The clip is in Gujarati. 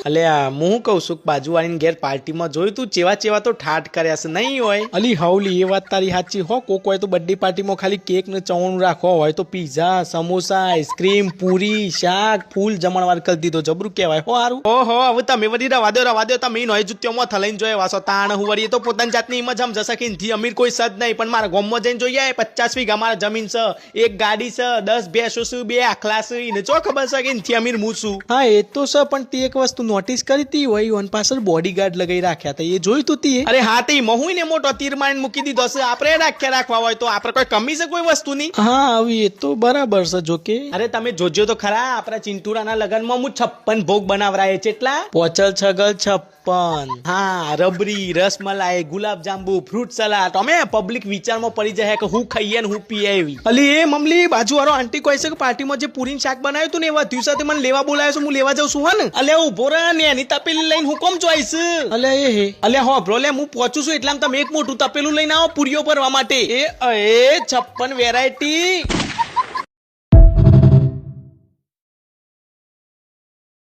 અલ્યા હું કહું છું બાજુવાળીને ઘેર પાર્ટીમાં જોયું તું ચેવા તો ઠાઠ કર્યા છે નહીં હોય અલી હાઉલી એ વાત તારી સાચી હો. કોક હોય તો બર્થડે પાર્ટીમાં ખાલી કેક ને ચવણું રાખો હોય તો પીઝા સમોસા આઈસ્ક્રીમ પૂરી શાક ફૂલ જમણવાર કરી દીધો જબરું કહેવાય હો હારું. ઓહો હવે તમે વળી રવા દો તમે નોય જુત્યોમાં થલાઈને જોયે વાસો તાણ હું વળી તો પોતાની જાતની ઈમજ સમજ શકે નથી અમીર કોઈ સદ નહીં પણ મારા ગામમાં જઈને જોઈએ 50 વીઘા મારા જમીન છે એક ગાડી છે 10 ભેંસો છે 2 આખલા છે એને ચો ખબર છે કે નથી અમીર હું છું. હા એ તો છે પણ તે એક વસ્તુ નોટિસ કરી તી હોય ઓન પાછળ બોડીગાર્ડ લગાઈ રાખ્યા હતા એ જોયું તું તી. અરે હા તે મહુઈ ને મોટો તીર મારીને મૂકી દીધો છે આપણે રાખવા હોય તો આપણે કોઈ કમી છે કોઈ વસ્તુની. હા આવી એ તો બરાબર છે જોકે. અરે તમે જોજો તો ખરા આપણા ચિંટુરાના લગનમાં હું 56 ભોગ બનાવરાય કેટલા પોચલ છગલ 56. હા રબરી રસમલાઈ ગુલાબ જાંબુ ફ્રૂટ સલાડ અમે પબ્લિક વિચારમાં પડી જાય કે હું ખાઈએ ને હું પીએ એવી. અલી એ મમલી બાજુવાળો આંટી કહે છે કે પાર્ટીમાં જે પૂરી શાક બનાવ્યું હતું ને એવા દિવસે મને લેવા બોલાયો છું હું લેવા જાઉં છું હા ને. અલે ઉભો રહે ને એની તપેલી લઈને હું કોમ જોઈશ. અલે એ હે અલે હો બ્રો લે હું પહોંચું છું એટલામાં તમે એક મોટું તપેલું લઈને આવો પૂરીઓ ભરવા માટે. એ 56 વેરાયટી